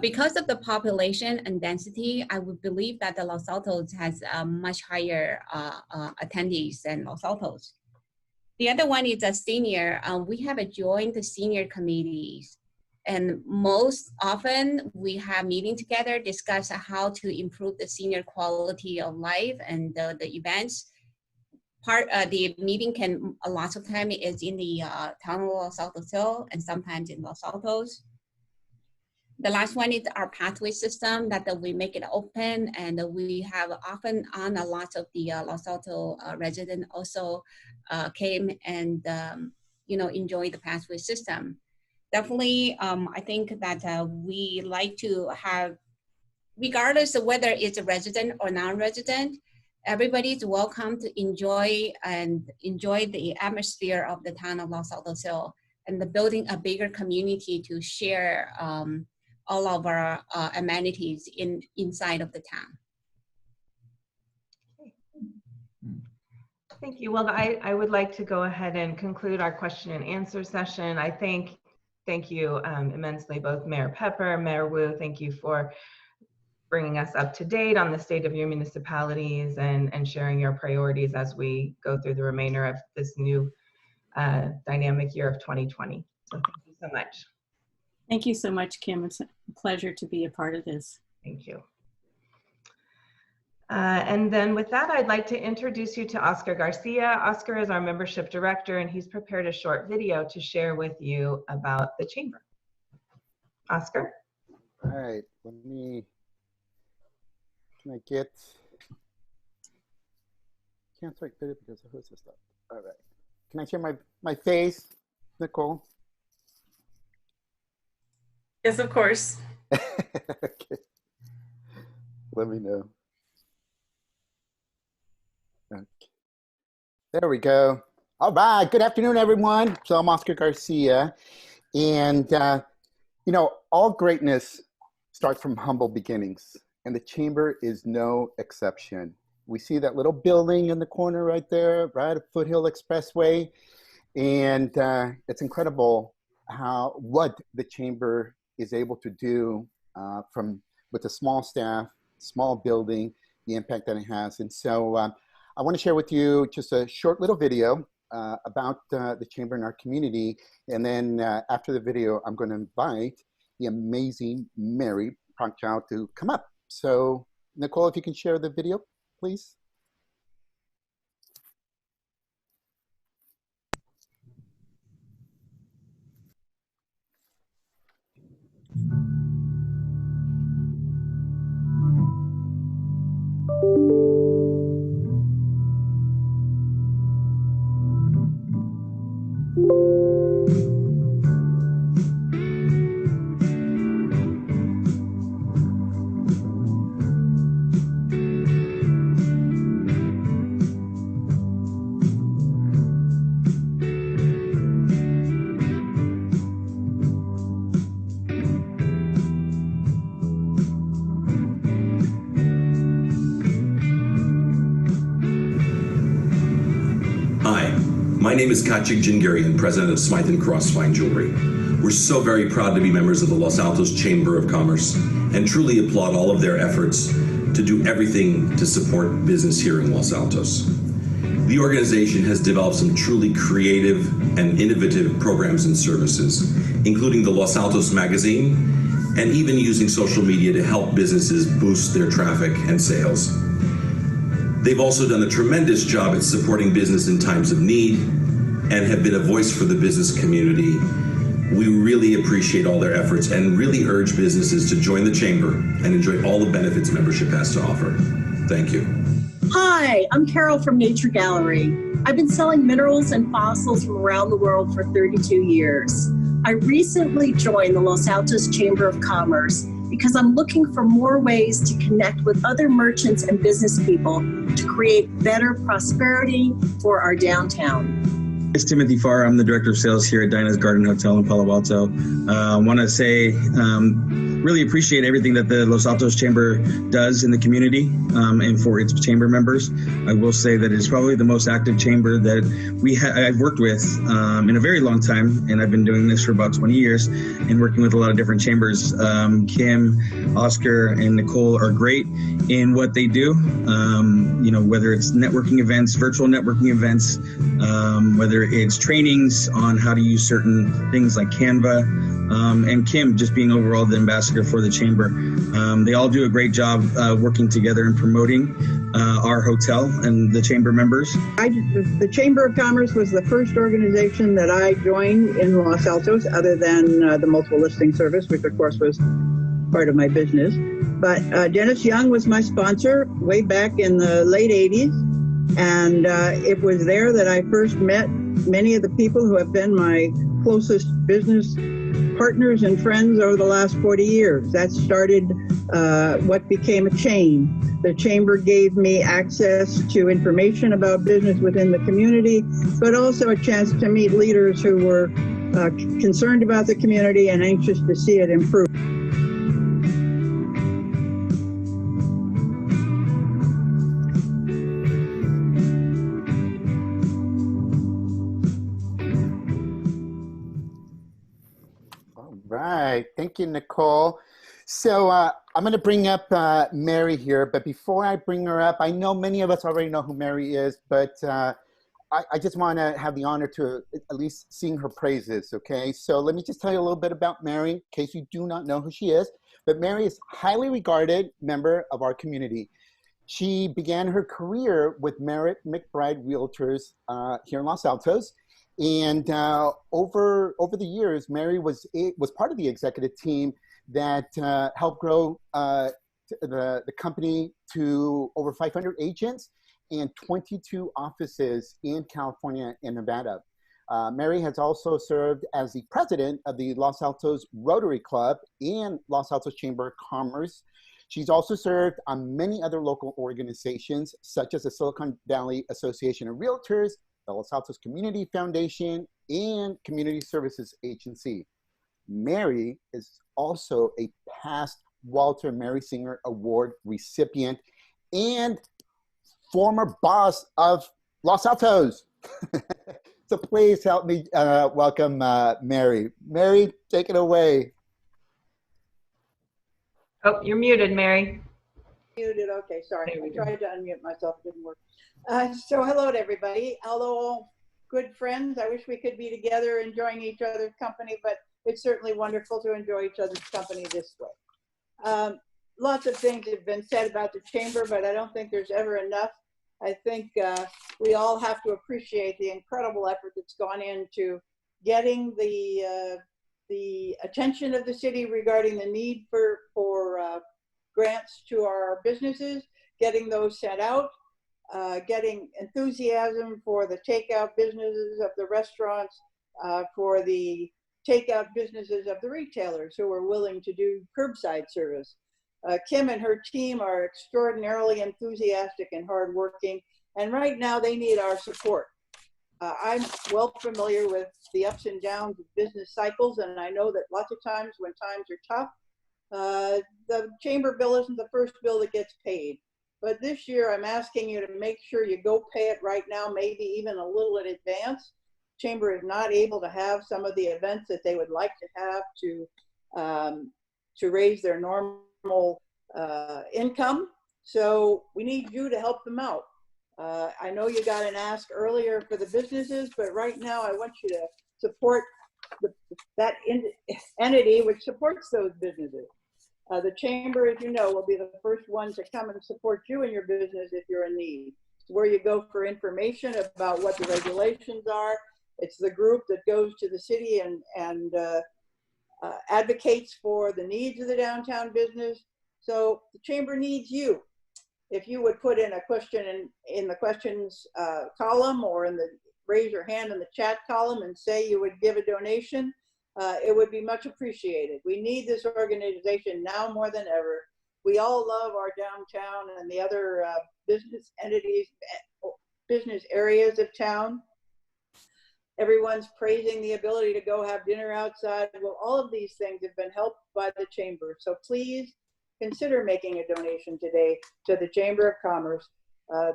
Because of the population and density, I would believe that the Los Altos has much higher attendees than Los Altos. The other one is a senior. We have a joint senior committees. And most often we have meeting together, discuss how to improve the senior quality of life and the events. The meeting can, a lot of time is in the town of Los Altos Hills and sometimes in Los Altos. The last one is our pathway system that we make it open, and we have often on a lot of the Los Altos residents also came and enjoy the pathway system. Definitely, I think that we like to have, regardless of whether it's a resident or non-resident, everybody's welcome to enjoy the atmosphere of the town of Los Altos and the building a bigger community to share all of our amenities inside of the town. Thank you. Well, I would like to go ahead and conclude our question and answer session. I thank you immensely, both Mayor Pepper, Mayor Wu. Thank you for bringing us up to date on the state of your municipalities and sharing your priorities as we go through the remainder of this new dynamic year of 2020. So thank you so much. Thank you so much, Kim. It's a pleasure to be a part of this. Thank you. And then with that, I'd like to introduce you to Oscar Garcia. Oscar is our membership director, and he's prepared a short video to share with you about the chamber. Oscar? All right, can I get, can't start video because the host is stuck. All right, can I share my face, Nicole? Yes, of course. Okay. Let me know. Okay. There we go. All right. Good afternoon, everyone. So I'm Oscar Garcia. And, all greatness starts from humble beginnings. And the chamber is no exception. We see that little building in the corner right there, right at Foothill Expressway. And it's incredible what the chamber is able to do with a small staff, small building, the impact that it has. And so I want to share with you just a short little video about the chamber in our community. And then after the video, I'm going to invite the amazing Mary Pronkchow to come up. So Nicole, if you can share the video, please. My name is Kachik Jingarian, president of Smythe & Cross Fine Jewelry. We're so very proud to be members of the Los Altos Chamber of Commerce and truly applaud all of their efforts to do everything to support business here in Los Altos. The organization has developed some truly creative and innovative programs and services, including the Los Altos magazine, and even using social media to help businesses boost their traffic and sales. They've also done a tremendous job at supporting business in times of need and have been a voice for the business community. We really appreciate all their efforts and really urge businesses to join the chamber and enjoy all the benefits membership has to offer. Thank you. Hi, I'm Carol from Nature Gallery. I've been selling minerals and fossils from around the world for 32 years. I recently joined the Los Altos Chamber of Commerce because I'm looking for more ways to connect with other merchants and business people to create better prosperity for our downtown. It's Timothy Farr. I'm the Director of Sales here at Dinah's Garden Hotel in Palo Alto. I want to say, really appreciate everything that the Los Altos Chamber does in the community and for its chamber members. I will say that it's probably the most active chamber that I've worked with in a very long time, and I've been doing this for about 20 years and working with a lot of different chambers. Kim, Oscar, and Nicole are great in what they do, whether it's networking events, virtual networking events, whether it's trainings on how to use certain things like Canva, and Kim just being overall the ambassador for the chamber. They all do a great job working together and promoting our hotel and the chamber members. The Chamber of Commerce was the first organization that I joined in Los Altos, other than the multiple listing service, which of course was part of my business. But Dennis Young was my sponsor way back in the late 80s. And it was there that I first met many of the people who have been my closest business partners and friends over the last 40 years. That started what became a chain. The chamber gave me access to information about business within the community, but also a chance to meet leaders who were concerned about the community and anxious to see it improve. All right. Thank you, Nicole. So I'm going to bring up Mary here, but before I bring her up, I know many of us already know who Mary is, but I just want to have the honor to at least sing her praises, okay? So let me just tell you a little bit about Mary, in case you do not know who she is. But Mary is a highly regarded member of our community. She began her career with Merritt McBride Realtors here in Los Altos. And over the years, Mary was part of the executive team that helped grow the company to over 500 agents and 22 offices in California and Nevada. Mary has also served as the president of the Los Altos Rotary Club and Los Altos Chamber of Commerce. She's also served on many other local organizations, such as the Silicon Valley Association of Realtors, the Los Altos Community Foundation, and Community Services Agency. Mary is also a past Walter Mary Singer Award recipient and former boss of Los Altos. So please help me welcome Mary. Mary, take it away. Oh, you're muted, Mary. Muted, okay, sorry. There we I go. tried to unmute myself, it didn't work. So hello to everybody. Hello, good friends. I wish we could be together enjoying each other's company, but it's certainly wonderful to enjoy each other's company this way. Lots of things have been said about the chamber, but I don't think there's ever enough. I think we all have to appreciate the incredible effort that's gone into getting the attention of the city regarding the need for grants to our businesses, getting those sent out, getting enthusiasm for the takeout businesses of the restaurants, for the takeout businesses of the retailers who are willing to do curbside service. Kim and her team are extraordinarily enthusiastic and hardworking, and right now they need our support. I'm well familiar with the ups and downs of business cycles, and I know that lots of times when times are tough, the chamber bill isn't the first bill that gets paid. But this year, I'm asking you to make sure you go pay it right now, maybe even a little in advance. Chamber is not able to have some of the events that they would like to have to raise their normal income. So we need you to help them out. I know you got an ask earlier for the businesses, but right now I want you to support that entity which supports those businesses. The chamber, as you know, will be the first one to come and support you in your business if you're in need. It's where you go for information about what the regulations are. It's the group that goes to the city and advocates for the needs of the downtown business. So the chamber needs you. If you would put in a question in the questions column or in the raise your hand in the chat column and say you would give a donation, it would be much appreciated. We need this organization now more than ever. We all love our downtown and the other business entities, business areas of town. Everyone's praising the ability to go have dinner outside. Well, all of these things have been helped by the chamber. So please consider making a donation today to the Chamber of Commerce.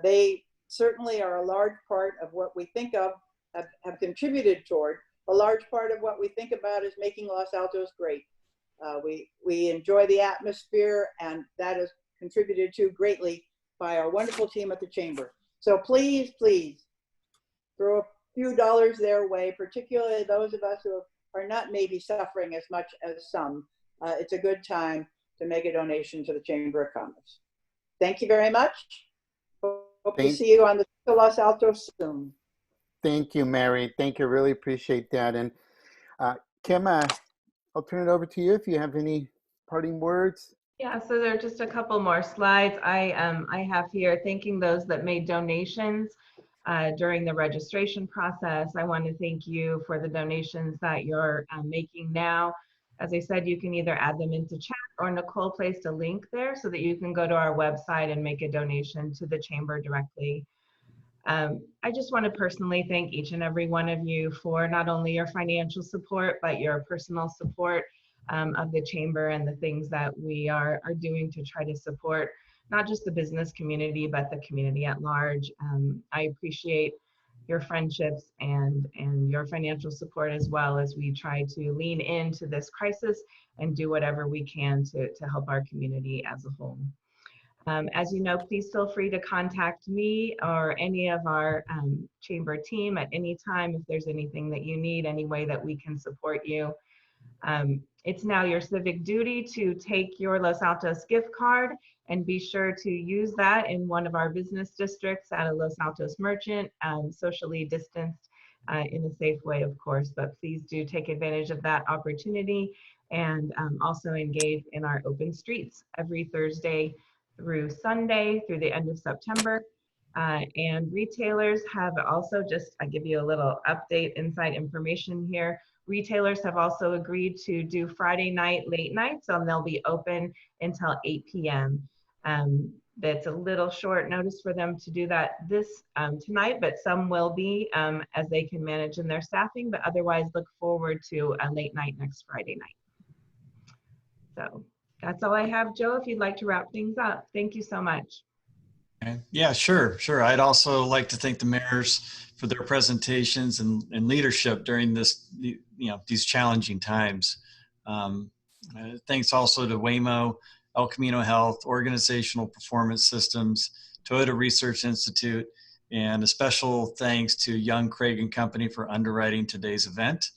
They certainly are a large part of what we think of, have contributed toward. A large part of what we think about is making Los Altos great. We enjoy the atmosphere, and that is contributed to greatly by our wonderful team at the Chamber. So please, please throw a few dollars their way, particularly those of us who are not maybe suffering as much as some. It's a good time to make a donation to the Chamber of Commerce. Thank you very much. Hope to see you on the Los Altos soon. Thank you, Mary. Thank you. Really appreciate that. And Kim, I'll turn it over to you if you have any parting words? Yeah, so there are just a couple more slides. I have here thanking those that made donations during the registration process. I want to thank you for the donations that you're making now. As I said, you can either add them into chat or Nicole placed a link there so that you can go to our website and make a donation to the chamber directly. I just want to personally thank each and every one of you for not only your financial support, but your personal support of the chamber and the things that we are doing to try to support not just the business community, but the community at large. I appreciate your friendships and your financial support as well as we try to lean into this crisis and do whatever we can to help our community as a whole. As you know, please feel free to contact me or any of our chamber team at any time if there's anything that you need, any way that we can support you. It's now your civic duty to take your Los Altos gift card and be sure to use that in one of our business districts at a Los Altos merchant, socially distanced in a safe way, of course, but please do take advantage of that opportunity and also engage in our open streets every Thursday through Sunday through the end of September. And retailers have also I'll give you a little update, inside information here. Retailers have also agreed to do Friday night late nights, so they'll be open until 8 p.m. That's a little short notice for them to do that tonight, but some will be as they can manage in their staffing, but otherwise look forward to a late night next Friday night. So that's all I have, Joe, if you'd like to wrap things up. Thank you so much. Okay. Yeah, sure. I'd also like to thank the mayors for their presentations and leadership during these challenging times. Thanks also to Waymo, El Camino Health, Organizational Performance Systems, Toyota Research Institute, and a special thanks to Young, Craig and Company for underwriting today's event.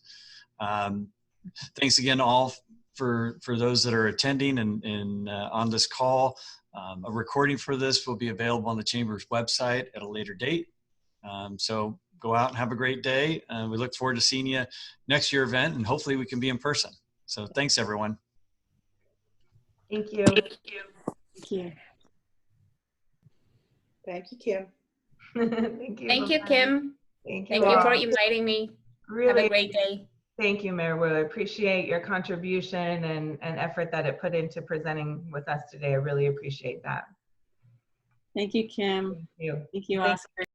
Thanks again all for those that are attending and on this call. A recording for this will be available on the Chamber's website at a later date. So go out and have a great day. We look forward to seeing you next year event, and hopefully we can be in person. So thanks, everyone. Thank you. Thank you. Thank you, Kim. Thank you. Thank you, Bye-bye. Kim. Thank Thank you for all. inviting me. Really, Have a great day. thank you, Mayor Wu. I appreciate your contribution and effort that it put into presenting with us today. I really appreciate that. Thank you, Kim. Thank you. Thank you, Oscar.